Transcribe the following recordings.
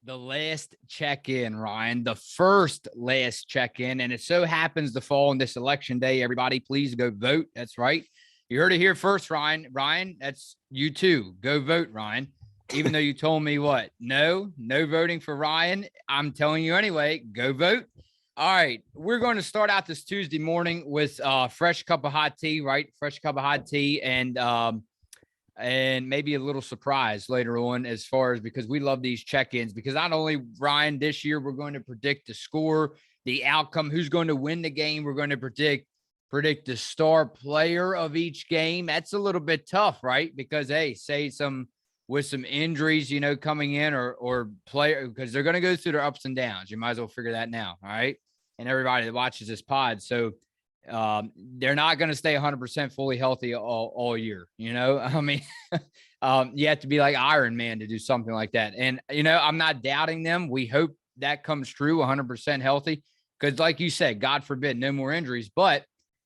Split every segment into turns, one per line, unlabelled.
The last check-in, Ryan, the first last check-in, and it so happens to fall on this election day. Everybody, please go vote. That's right. You heard it here first, Ryan. Ryan, that's you too. Go vote, Ryan. Even though you told me what? No voting for Ryan. I'm telling you anyway, go vote. All right. We're going to start out this Tuesday morning with fresh cup of hot tea, right? Fresh cup of hot tea and maybe a little surprise later on as far as because we love these check-ins because not only Ryan this year we're going to predict the score, the outcome, who's going to win the game. We're going to predict the star player of each game. That's a little bit tough, right? Because say with some injuries, coming in or player because they're going to go through their ups and downs. You might as well figure that now, all right? And everybody that watches this pod, so they're not going to stay 100% fully healthy all year. I mean, you have to be like Iron Man to do something like that. And, I'm not doubting them. We hope that comes true 100% healthy because like you said, God forbid, no more injuries, but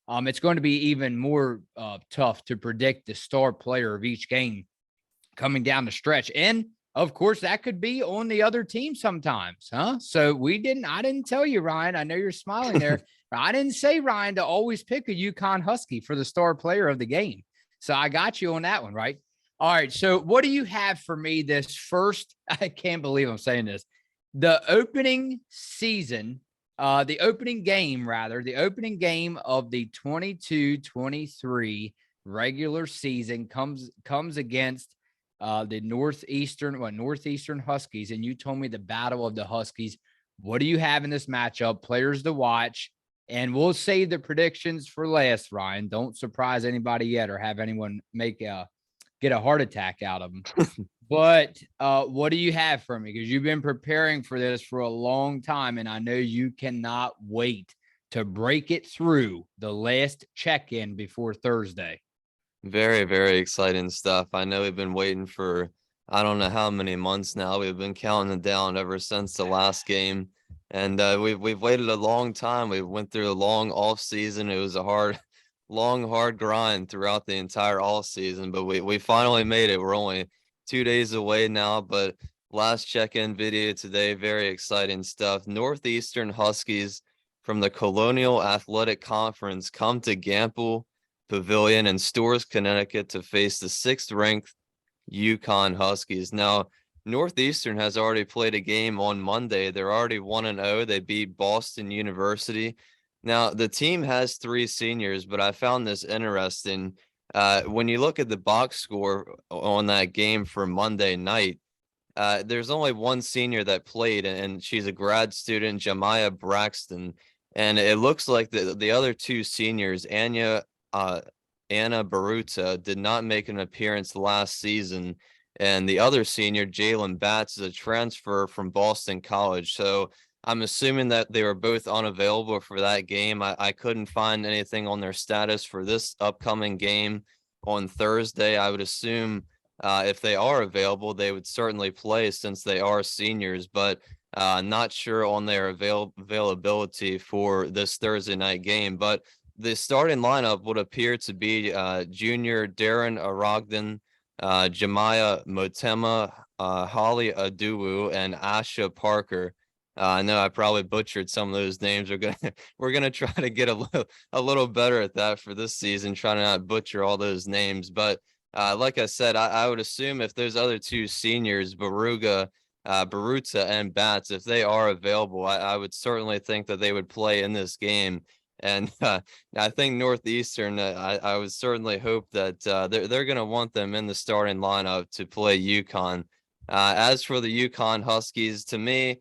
it's going to be even more tough to predict the star player of each game coming down the stretch. And of course, that could be on the other team sometimes, huh? So I didn't tell you, Ryan, I know you're smiling there. I didn't say, Ryan, to always pick a UConn Husky for the star player of the game. So I got you on that one, right? All right. So what do you have for me this first? I can't believe I'm saying this. The opening game of the 22-23 regular season comes against the Northeastern Huskies. And you told me the battle of the Huskies. What do you have in this matchup? Players to watch. And we'll save the predictions for last, Ryan. Don't surprise anybody yet or have anyone get a heart attack out of them. But what do you have for me? Because you've been preparing for this for a long time, and I know you cannot wait to break it through the last check-in before Thursday.
Very, very exciting stuff. I know we've been waiting for, I don't know how many months now. We've been counting it down ever since the last game. And we've waited a long time. We went through a long off season. It was a hard grind throughout the entire off season, but we finally made it. We're only 2 days away now, but last check-in video today, very exciting stuff. Northeastern Huskies from the Colonial Athletic Conference come to Gamble Pavilion in Storrs, Connecticut to face the 6th-ranked UConn Huskies. Now, Northeastern has already played a game on Monday. They're already 1-0. They beat Boston University. Now, the team has 3 seniors, but I found this interesting. When you look at the box score on that game for Monday night, there's only one senior that played, and she's a grad student, Jemiah Braxton. And it looks like the other 2 seniors, Anna Baruta, did not make an appearance last season. And the other senior, Jalen Batts, is a transfer from Boston College. So I'm assuming that they were both unavailable for that game. I couldn't find anything on their status for this upcoming game on Thursday. I would assume if they are available, they would certainly play since they are seniors, but not sure on their availability for this Thursday night game. But the starting lineup would appear to be junior Darren Arogden, Jemiah Motema, Holly Aduwu, and Asha Parker. I know I probably butchered some of those names. We're gonna try to get a little better at that for this season, trying to not butcher all those names. But like I said, I would assume if those other 2 seniors, Baruta, and Batts, if they are available, I would certainly think that they would play in this game. And I think Northeastern, I would certainly hope that they're going to want them in the starting lineup to play UConn. As for the UConn Huskies, to me,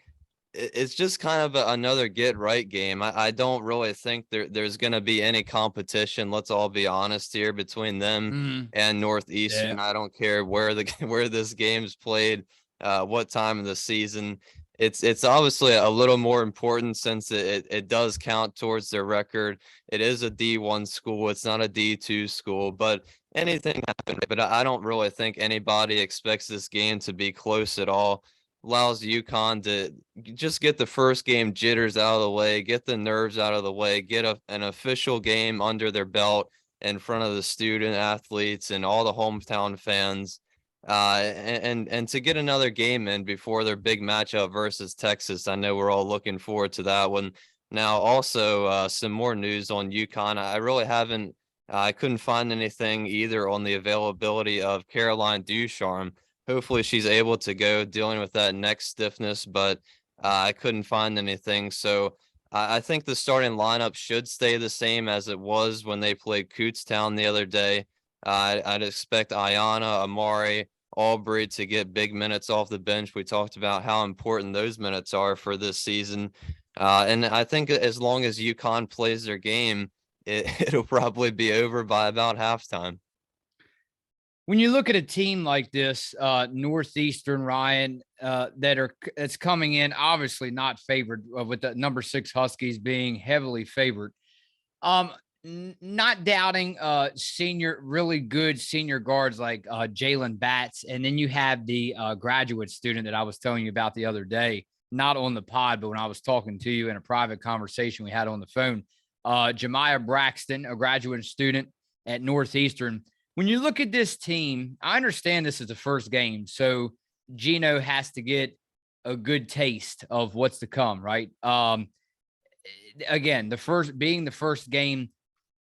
it's just kind of another get-right game. I don't really think there's going to be any competition. Let's all be honest here between them and Northeastern. Yeah. I don't care where this game's played, what time of the season. It's obviously a little more important since it does count towards their record. It is a D1 school. It's not a D2 school, but anything happened. But I don't really think anybody expects this game to be close at all. Allows UConn to just get the first game jitters out of the way, get the nerves out of the way, get an official game under their belt in front of the student athletes and all the hometown fans. And to get another game in before their big matchup versus Texas. I know we're all looking forward to that one. Now, also some more news on UConn. I really haven't. I couldn't find anything either on the availability of Caroline Ducharme. Hopefully, she's able to go dealing with that neck stiffness, but I couldn't find anything. So I think the starting lineup should stay the same as it was when they played Kutztown the other day. I'd expect Ayana, Amari, Aubrey to get big minutes off the bench. We talked about how important those minutes are for this season. And I think as long as UConn plays their game, it'll probably be over by about halftime.
When you look at a team like this, Northeastern, Ryan, that's coming in, obviously not favored, with the number 6 Huskies being heavily favored. Not doubting really good senior guards like Jalen Batts, and then you have the graduate student that I was telling you about the other day, not on the pod, but when I was talking to you in a private conversation we had on the phone. Jemiah Braxton, a graduate student at Northeastern. When you look at this team, I understand this is the first game, so Gino has to get a good taste of what's to come, right? Again, the first game,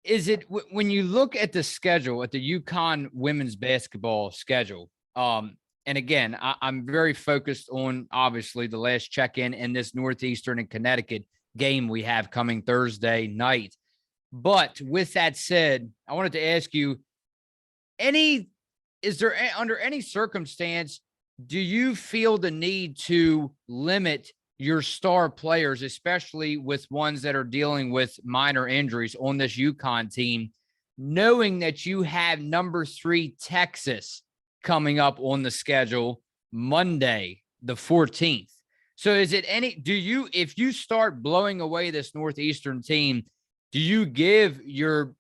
is it when you look at the schedule, at the UConn women's basketball schedule? And again, I'm very focused on obviously the last check-in and this Northeastern and Connecticut game we have coming Thursday night. But with that said, I wanted to ask you, under any circumstance, do you feel the need to limit your star players, especially with ones that are dealing with minor injuries on this UConn team, knowing that you have number 3 Texas coming up on the schedule Monday, the 14th? So if you start blowing away this Northeastern team, do you give your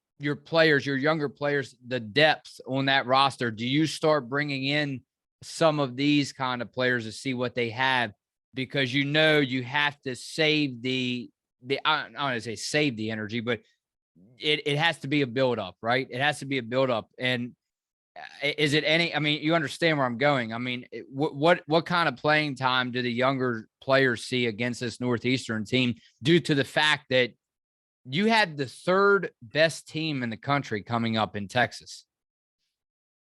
players, your younger players, the depth on that roster? Do you start bringing in some of these kind of players to see what they have? Because you have to save I don't want to say save the energy, but it has to be a buildup, right? It has to be a buildup. And is it I mean, you understand where I'm going. I mean, what kind of playing time do the younger players see against this Northeastern team due to the fact that you had the 3rd best team in the country coming up in Texas?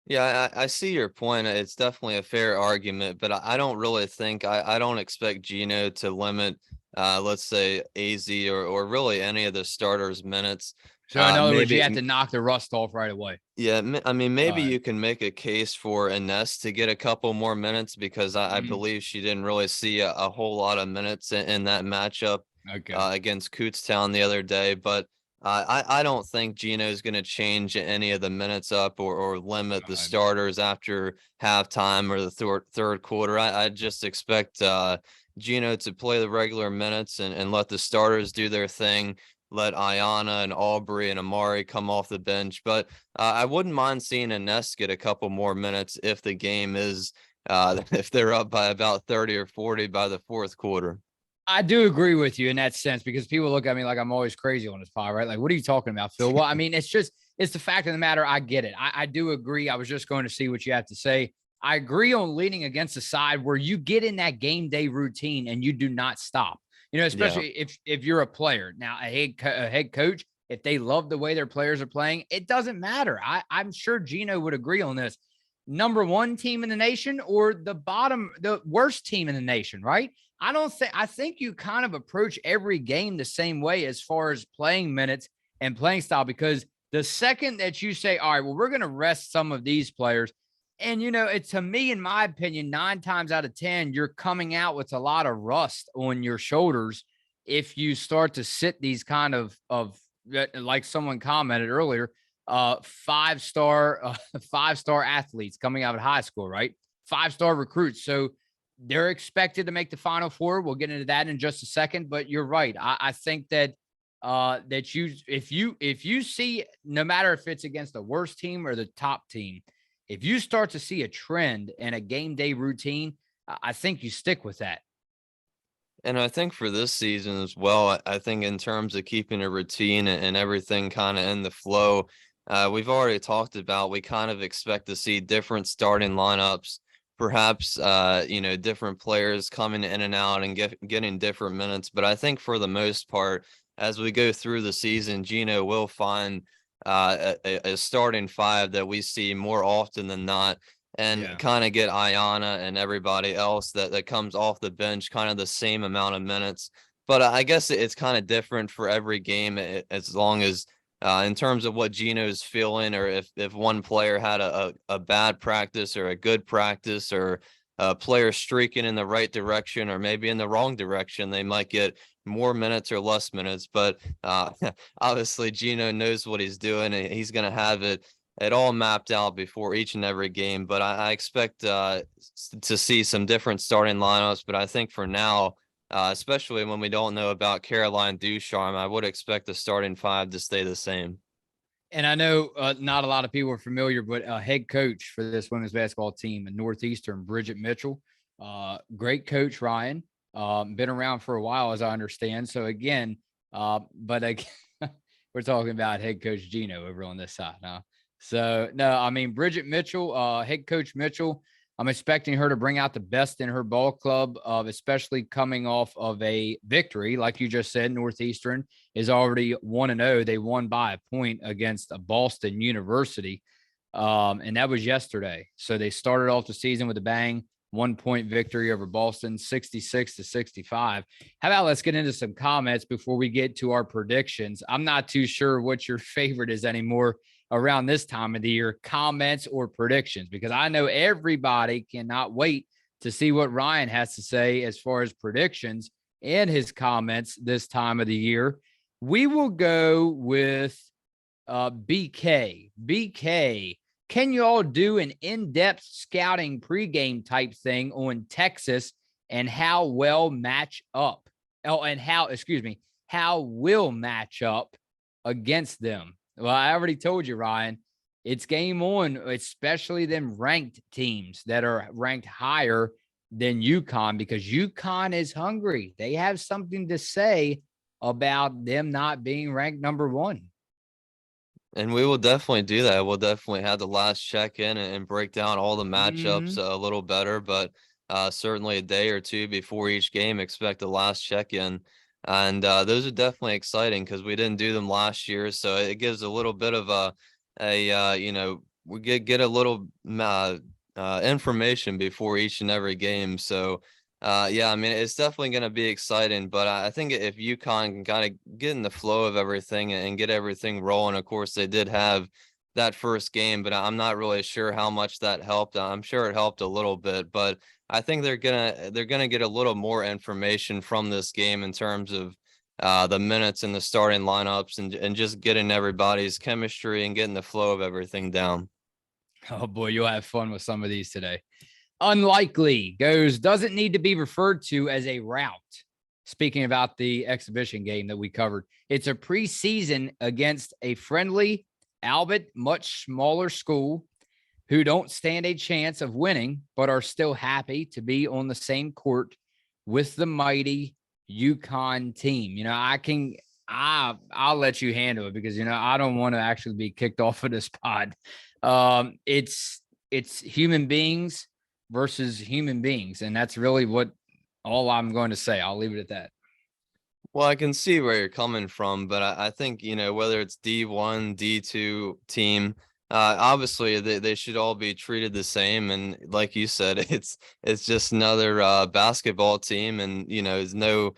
Yeah, I see your point. It's definitely a fair argument, but I don't really think I don't expect Gino to limit, let's say AZ or really any of the starters' minutes.
So in other words, you
Maybe,
have to knock the rust off right away.
yeah, I mean, maybe you can make a case for Ines to get a couple more minutes because I believe she didn't really see a whole lot of minutes in that matchup against Kutztown the other day, but. I don't think Gino is going to change any of the minutes up or limit the starters after halftime or the third quarter. I just expect Gino to play the regular minutes and let the starters do their thing. Let Ayana and Aubrey and Amari come off the bench. But I wouldn't mind seeing Ines get a couple more minutes if the game is if they're up by about 30 or 40 by the fourth quarter.
I do agree with you in that sense, because people look at me like I'm always crazy on this pod, right? Like, what are you talking about, Phil? Well, I mean, it's the fact of the matter. I get it. I do agree. I was just going to see what you have to say. I agree on leaning against the side where you get in that game day routine and you do not stop, especially if you're a player. Now, a head coach, if they love the way their players are playing, it doesn't matter. I'm sure Gino would agree on this. Number 1 team in the nation or the worst team in the nation, right? I think you kind of approach every game the same way as far as playing minutes and playing style, because the second that you say, all right, well, we're going to rest some of these players. And, it's, to me, in my opinion, 9 times out of 10, you're coming out with a lot of rust on your shoulders if you start to sit these kind of like someone commented earlier, 5-star athletes coming out of high school, right? 5-star recruits. So they're expected to make the Final Four. We'll get into that in just a second, but you're right. I think that if you see, no matter if it's against the worst team or the top team, if you start to see a trend and a game day routine, I think you stick with that.
And I think for this season as well, I think in terms of keeping a routine and everything kind of in the flow, we've already talked about, we kind of expect to see different starting lineups, perhaps, different players coming in and out and getting different minutes. But I think for the most part, as we go through the season, Gino will find a starting five that we see more often than not, and
Yeah.
kind of get Ayana and everybody else that comes off the bench kind of the same amount of minutes. But I guess it's kind of different for every game, as long as in terms of what Gino's feeling, or if one player had a bad practice or a good practice, or a player streaking in the right direction or maybe in the wrong direction, they might get more minutes or less minutes. But obviously Gino knows what he's doing, and he's going to have it all mapped out before each and every game. But I expect to see some different starting lineups. But I think for now, especially when we don't know about Caroline Ducharme, I would expect the starting five to stay the same.
And I know not a lot of people are familiar, but head coach for this women's basketball team in Northeastern, Bridget Mitchell, great coach, Ryan, been around for a while, as I understand. So again, but again, we're talking about head coach Gino over on this side. Huh? So no, I mean, Bridget Mitchell, head coach Mitchell, I'm expecting her to bring out the best in her ball club, especially coming off of a victory. Like you just said, Northeastern is already 1-0. They won by a point against a Boston University. And that was yesterday. So they started off the season with a bang, 1-point victory over Boston, 66-65. How about let's get into some comments before we get to our predictions? I'm not too sure what your favorite is anymore around this time of the year, comments or predictions, because I know everybody cannot wait to see what Ryan has to say as far as predictions and his comments this time of the year. We will go with BK. BK, can you all do an in-depth scouting pregame type thing on Texas and how well match up? Oh, and how will match up against them? Well, I already told you, Ryan, it's game on, especially them ranked teams that are ranked higher than UConn, because UConn is hungry. They have something to say about them not being ranked number one.
And we will definitely do that. We'll definitely have the last check in and break down all the matchups a little better. But certainly a day or two before each game, expect the last check in. And those are definitely exciting because we didn't do them last year. So it gives a little bit of we get a little information before each and every game. So yeah, I mean, it's definitely going to be exciting, but I think if UConn can kind of get in the flow of everything and get everything rolling, of course, they did have that first game, but I'm not really sure how much that helped. I'm sure it helped a little bit, but I think they're gonna get a little more information from this game in terms of the minutes and the starting lineups, and just getting everybody's chemistry and getting the flow of everything down.
Oh boy, you'll have fun with some of these today. Unlikely goes, doesn't need to be referred to as a route. Speaking about the exhibition game that we covered, it's a preseason against a friendly, albeit much smaller school who don't stand a chance of winning, but are still happy to be on the same court with the mighty UConn team. I'll let you handle it, because I don't want to actually be kicked off of this pod. It's human beings versus human beings, and that's really all I'm going to say. I'll leave it at that.
Well, I can see where you're coming from, but I think, whether it's D1, D2 team, obviously they should all be treated the same. And like you said, it's just another basketball team, and there's no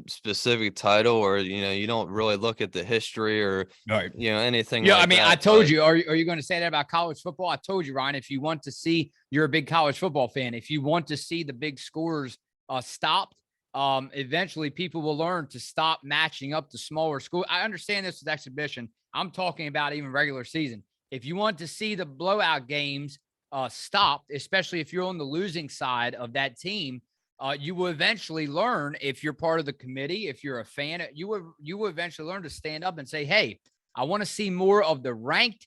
specific title, or you don't really look at the history or
Right.
anything
Yeah, I
like
mean, I
that.
told you. Are you going to say that about college football? I told you, Ryan. If you want to see, you're a big college football fan. If you want to see the big scores stopped, eventually people will learn to stop matching up to smaller school. I understand this is exhibition. I'm talking about even regular season. If you want to see the blowout games stopped, especially if you're on the losing side of that team, you will eventually learn, if you're part of the committee, if you're a fan, you will eventually learn to stand up and say, hey, I want to see more of the ranked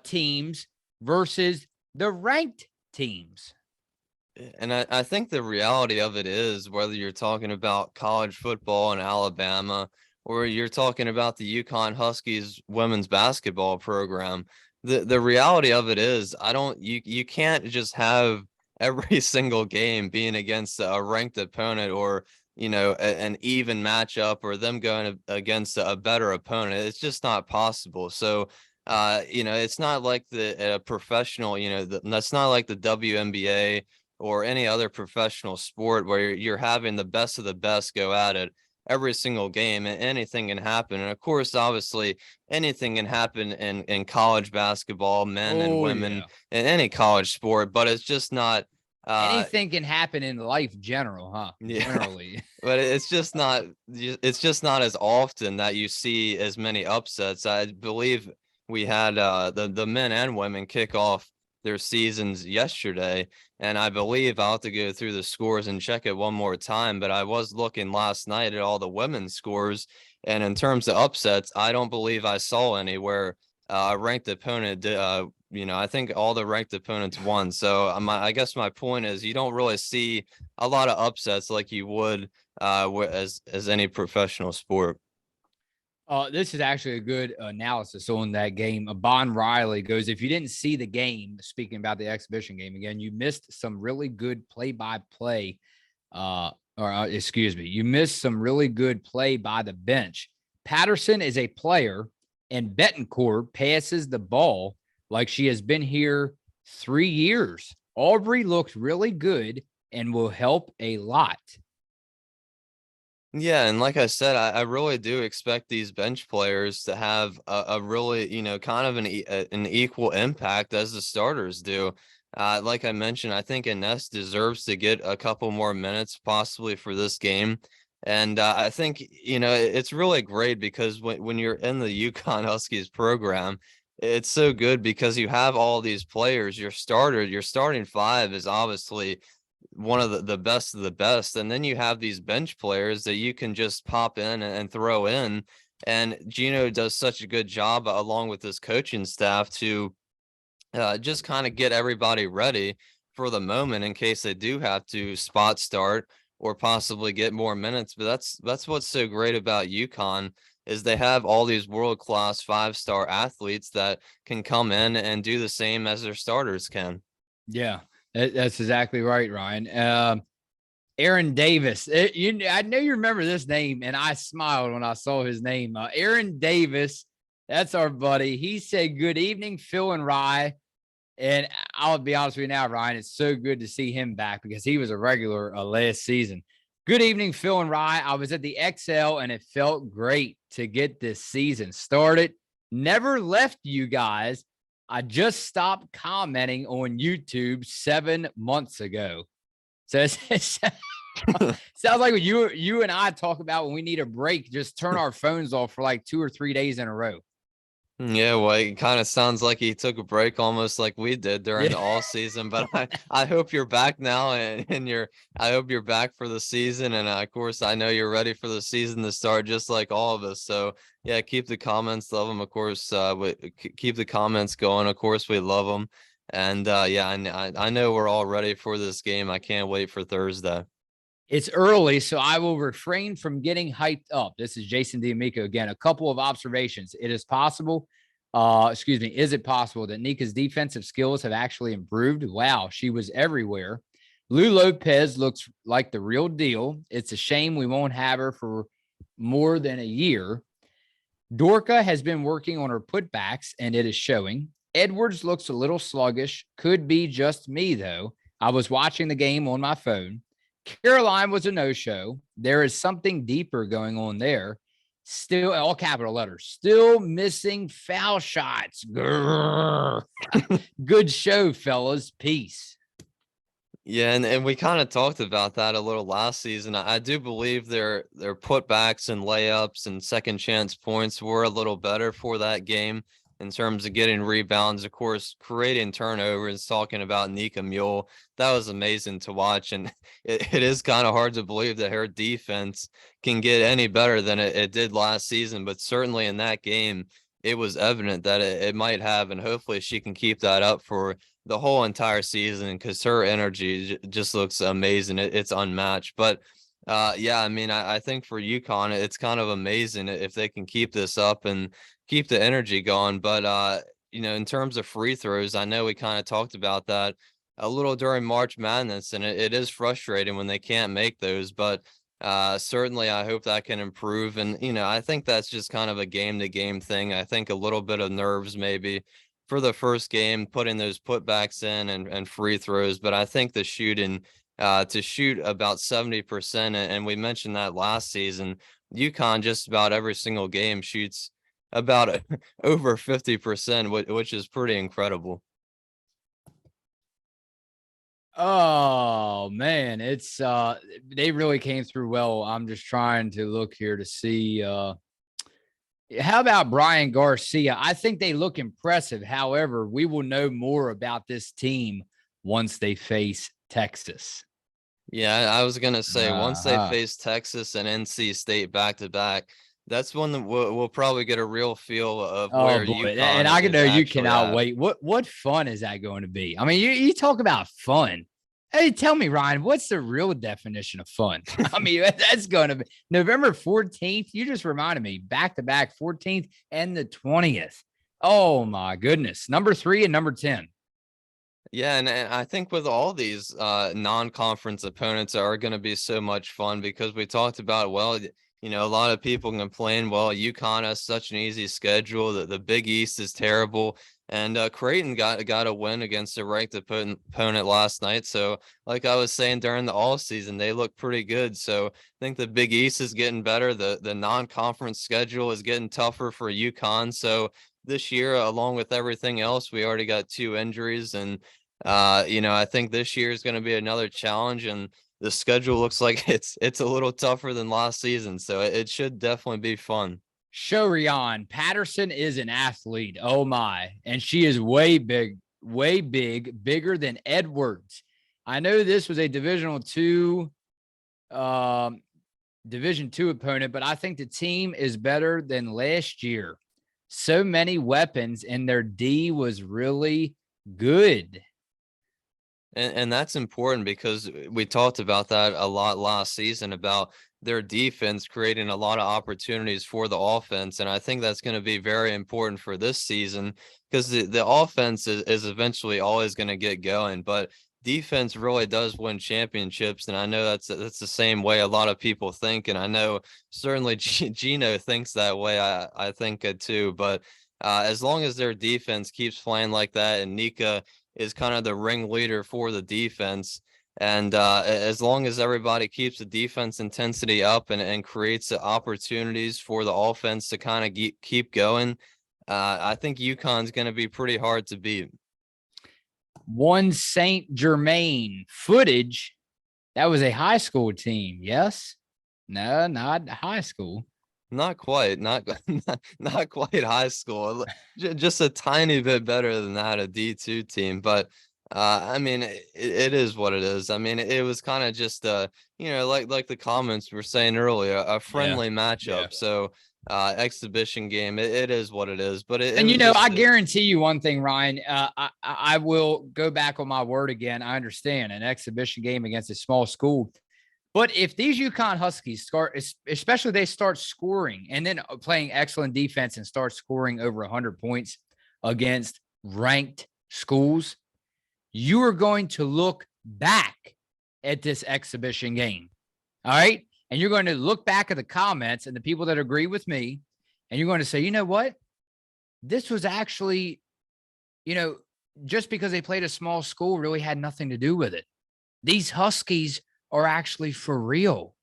teams versus the ranked teams.
And I think the reality of it is, whether you're talking about college football in Alabama or you're talking about the UConn Huskies women's basketball program. The reality of it is, you can't just have every single game being against a ranked opponent, or an even matchup, or them going against a better opponent. It's just not possible. So it's not like the professional, that's not like the WNBA or any other professional sport where you're having the best of the best go at it every single game, and anything can happen. And of course, obviously, anything can happen in college basketball, men and
Oh
women,
yeah.
in any college sport, but it's just not uh
Anything can happen in life general, huh?
yeah.
Generally.
But it's just not as often that you see as many upsets. I believe we had the men and women kick off their seasons yesterday, and I believe I'll have to go through the scores and check it one more time, but I was looking last night at all the women's scores, and in terms of upsets, I don't believe I saw anywhere a ranked opponent I think all the ranked opponents won. So I guess my point is, you don't really see a lot of upsets like you would as any professional sport.
This is actually a good analysis on that game. Bon Riley goes, if you didn't see the game, speaking about the exhibition game again, you missed some really good play-by-play. Excuse me, you missed some really good play by the bench. Patterson is a player, and Betancourt passes the ball like she has been here 3 years. Aubrey looks really good and will help a lot.
Yeah, and like I said, I really do expect these bench players to have a really, kind of an equal impact as the starters do. Like I mentioned, I think Ines deserves to get a couple more minutes possibly for this game. And I think, it's really great because when you're in the UConn Huskies program, it's so good because you have all these players. Your starting five is obviously one of the best of the best, and then you have these bench players that you can just pop in and throw in. And Gino does such a good job along with his coaching staff to just kind of get everybody ready for the moment in case they do have to spot start or possibly get more minutes. But that's what's so great about UConn, is they have all these world-class 5-star athletes that can come in and do the same as their starters can.
Yeah, that's exactly right, Ryan. Aaron Davis. I know you remember this name, and I smiled when I saw his name. Aaron Davis, that's our buddy. He said, "Good evening, Phil and Rye." And I'll be honest with you now, Ryan, it's so good to see him back because he was a regular last season. Good evening, Phil and Rye. I was at the XL, and it felt great to get this season started. Never left you guys. I just stopped commenting on YouTube 7 months ago. So it sounds like what you and I talk about when we need a break, just turn our phones off for like 2 or 3 days in a row.
Yeah, well, it kind of sounds like he took a break almost like we did during
Yeah.
the all season, but I hope you're back now, and I hope you're back for the season. And of course, I know you're ready for the season to start just like all of us. So yeah, keep the comments, love them. Of course, keep the comments going. Of course, we love them. And yeah, I know we're all ready for this game. I can't wait for Thursday.
It's early, so I will refrain from getting hyped up. This is Jason D'Amico again. A couple of observations. It is possible, is it possible that Nika's defensive skills have actually improved? Wow, she was everywhere. Lou Lopez looks like the real deal. It's a shame we won't have her for more than a year. Dorka has been working on her putbacks, and it is showing. Edwards looks a little sluggish. Could be just me, though. I was watching the game on my phone. Caroline was a no-show. There is something deeper going on there. Still, all capital letters, still missing foul shots. Grrr. Good show, fellas. Peace.
Yeah, and we kind of talked about that a little last season. I do believe their putbacks and layups and second chance points were a little better for that game in terms of getting rebounds, of course, creating turnovers. Talking about Nika Mule, that was amazing to watch, and it is kind of hard to believe that her defense can get any better than it did last season. But certainly in that game, it was evident that it might have, and hopefully she can keep that up for the whole entire season, because her energy just looks amazing. It's unmatched. But Yeah, I mean, I think for UConn, it's kind of amazing if they can keep this up and keep the energy going. But in terms of free throws, I know we kind of talked about that a little during March Madness, and it is frustrating when they can't make those. But certainly, I hope that can improve. And I think that's just kind of a game-to-game thing. I think a little bit of nerves maybe for the first game, putting those putbacks in and free throws. But I think the shooting to shoot about 70%. And we mentioned that last season. UConn just about every single game shoots about over 50%, which is pretty incredible.
Oh man, it's they really came through well. I'm just trying to look here to see how about Brian Garcia? I think they look impressive. However, we will know more about this team once they face Texas.
Yeah, I was gonna say once they
Uh-huh.
face Texas and NC State back to back, that's when we'll probably get a real feel of
Oh
where
boy, and
UConn
I can
is
know you
actually
cannot
at.
wait. What fun is that going to be? I mean, you talk about fun. Hey, tell me, Ryan, what's the real definition of fun? I mean, that's going to be November 14th. You just reminded me back to back 14th and the 20th. Oh my goodness. Number 3 and number 10.
Yeah, and I think with all these non-conference opponents are going to be so much fun because we talked about, well, a lot of people complain, well, UConn has such an easy schedule, that the Big East is terrible, and Creighton got a win against a ranked opponent last night. So, like I was saying during the all season, they look pretty good. So I think the Big East is getting better. The non-conference schedule is getting tougher for UConn. So this year, along with everything else, we already got 2 injuries and I think this year is going to be another challenge, and the schedule looks like it's a little tougher than last season, so it should definitely be fun.
Shorian Patterson is an athlete. Oh my. And she is bigger than Edwards. I know this was a um, division two opponent, but I think the team is better than last year. So many weapons, and their D was really good.
And that's important because we talked about that a lot last season about their defense creating a lot of opportunities for the offense. And I think that's going to be very important for this season because the offense is eventually always going to get going. But defense really does win championships. And I know that's the same way a lot of people think. And I know certainly Gino thinks that way. I think it too. But as long as their defense keeps playing like that and Nika is kind of the ringleader for the defense. And as long as everybody keeps the defense intensity up and creates the opportunities for the offense to kind of keep going, I think UConn's going to be pretty hard to beat.
One Saint Germain footage. That was a high school team. Yes. No, not high school.
Not quite, not quite high school. Just a tiny bit better than that, a D2 team. But I mean, it is what it is. I mean, it was kind of just like the comments were saying earlier, a
Yeah.
friendly
Yeah.
matchup. So exhibition game. It is what it is. But it
And
was just
I guarantee you one thing, Ryan. I will go back on my word again. I understand an exhibition game against a small school, but if these UConn Huskies start, especially they start scoring and then playing excellent defense and start scoring over 100 points against ranked schools, you are going to look back at this exhibition game. All right. And you're going to look back at the comments and the people that agree with me, and you're going to say, you know what? This was actually, you know, just because they played a small school really had nothing to do with it. These Huskies are actually for real.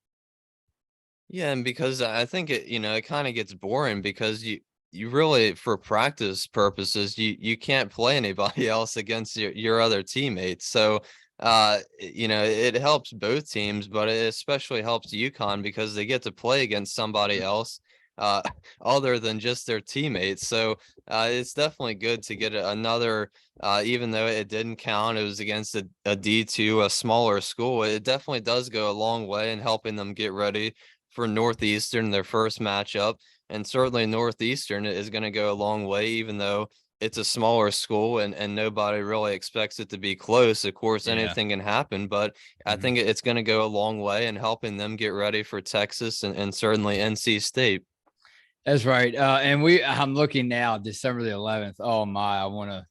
Yeah, and because I think it kind of gets boring because you really for practice purposes you can't play anybody else against your other teammates. So it helps both teams, but it especially helps UConn because they get to play against somebody else uh other than just their teammates. So it's definitely good to get another even though it didn't count, it was against a D2, a smaller school. It definitely does go a long way in helping them get ready for Northeastern, their first matchup. And certainly Northeastern is going to go a long way, even though it's a smaller school and nobody really expects it to be close. Of course,
Yeah.
anything can happen, but I
Mhm.
think it's going to go a long way in helping them get ready for Texas and certainly NC State.
That's right. And I'm looking now, December the 11th. Oh my, I want to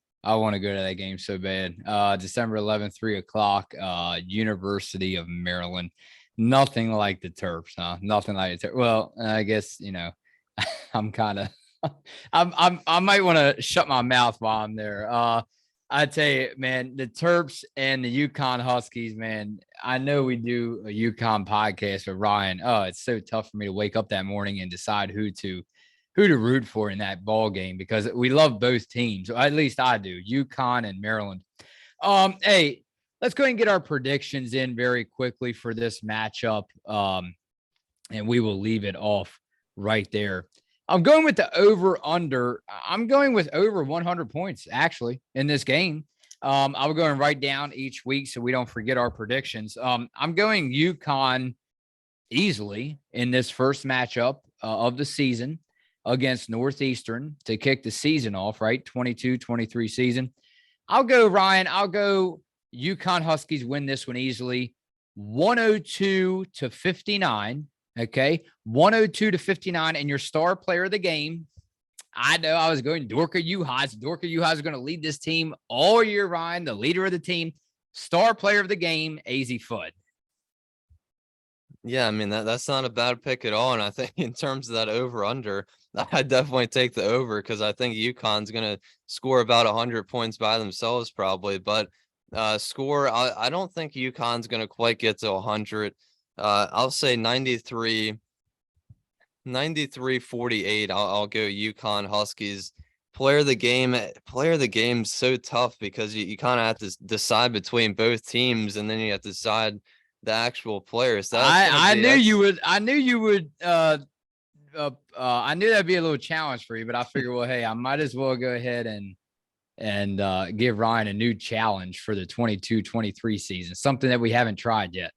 go to that game so bad. December 11th, 3 o'clock, University of Maryland. Nothing like the Terps, huh? Nothing like the Terps. Well, I guess, I'm kind of, I might want to shut my mouth while I'm there. I tell you, man, the Terps and the UConn Huskies, man. I know we do a UConn podcast with Ryan. Oh, it's so tough for me to wake up that morning and decide who to root for in that ball game because we love both teams. At least I do. UConn and Maryland. Hey, let's go ahead and get our predictions in very quickly for this matchup. And we will leave it off right there. I'm going with the over under. I'm going with over 100 points actually in this game. I'm going right down each week so we don't forget our predictions. I'm going UConn easily in this first matchup of the season against Northeastern to kick the season off, right? 22-23 season. I'll go, Ryan. I'll go UConn Huskies win this one easily 102-59. Okay. 102-59. And your star player of the game, I know I was going Dorka Uhas. Dorka Uhas is going to lead this team all year, Ryan, the leader of the team, star player of the game, AZ Fudd.
Yeah, I mean that's not a bad pick at all. And I think in terms of that over under, I definitely take the over because I think UConn's gonna score about 100 points by themselves probably. But I don't think UConn's gonna quite get to 100. I'll say 93-48. I'll go UConn Huskies. Player of the game's so tough because you kind of have to decide between both teams, and then you have to decide the actual players. That's gonna
I
be
knew you
that's
would. I knew you would. I knew that'd be a little challenge for you, but I figured, well, hey, I might as well go ahead and give Ryan a new challenge for the 22-23 season, something that we haven't tried yet.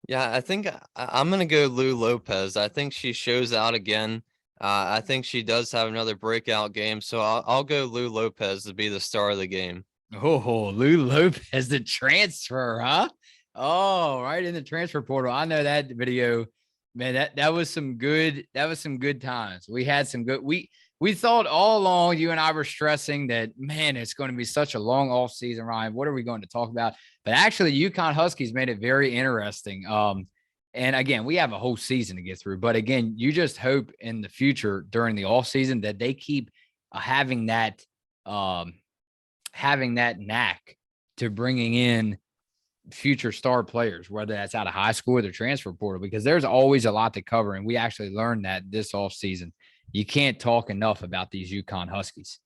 Yeah, I think I'm gonna go Lou Lopez. I think she shows out again. I think she does have another breakout game, so I'll go Lou Lopez to be the star of the game.
Oh, Lou Lopez, the transfer, huh? Oh, right in the transfer portal. I know that video, man. That was some good. That was some good times. We had some good. We thought all along, you and I were stressing that, man, it's going to be such a long off season, Ryan. What are we going to talk about? But actually, UConn Huskies made it very interesting. And again, we have a whole season to get through. But again, you just hope in the future during the off season that they keep having that knack to bringing in future star players, whether that's out of high school or the transfer portal, because there's always a lot to cover. And we actually learned that this off season. You can't talk enough about these UConn Huskies.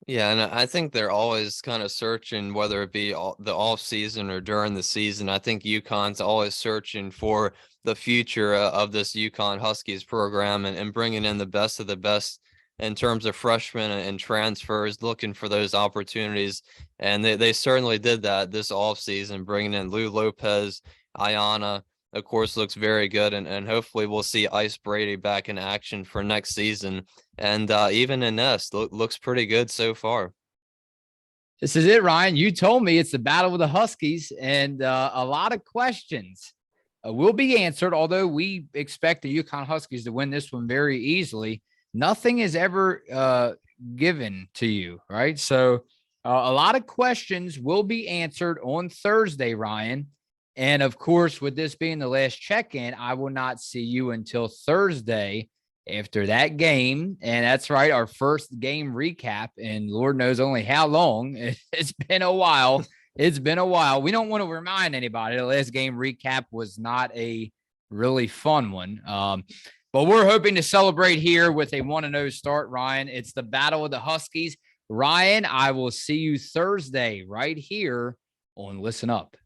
Yeah, and I think they're always kind of searching, whether it be the off season or during the season. I think UConn's always searching for the future of this UConn Huskies program and bringing in the best of the best in terms of freshmen and transfers, looking for those opportunities. And they certainly did that this off season, bringing in Lou Lopez, Ayana, of course, looks very good. And hopefully we'll see Ice Brady back in action for next season. And even Ines looks pretty good so far.
This is it, Ryan. You told me it's the battle with the Huskies, and a lot of questions will be answered, although we expect the UConn Huskies to win this one very easily. Nothing is ever given to you, right? So a lot of questions will be answered on Thursday, Ryan. And of course, with this being the last check-in, I will not see you until Thursday after that game. And that's right, our first game recap. And Lord knows only how long. It's been a while. It's been a while. We don't want to remind anybody the last game recap was not a really fun one. But we're hoping to celebrate here with a 1-0 start, Ryan. It's the battle of the Huskies. Ryan, I will see you Thursday right here on Listen Up.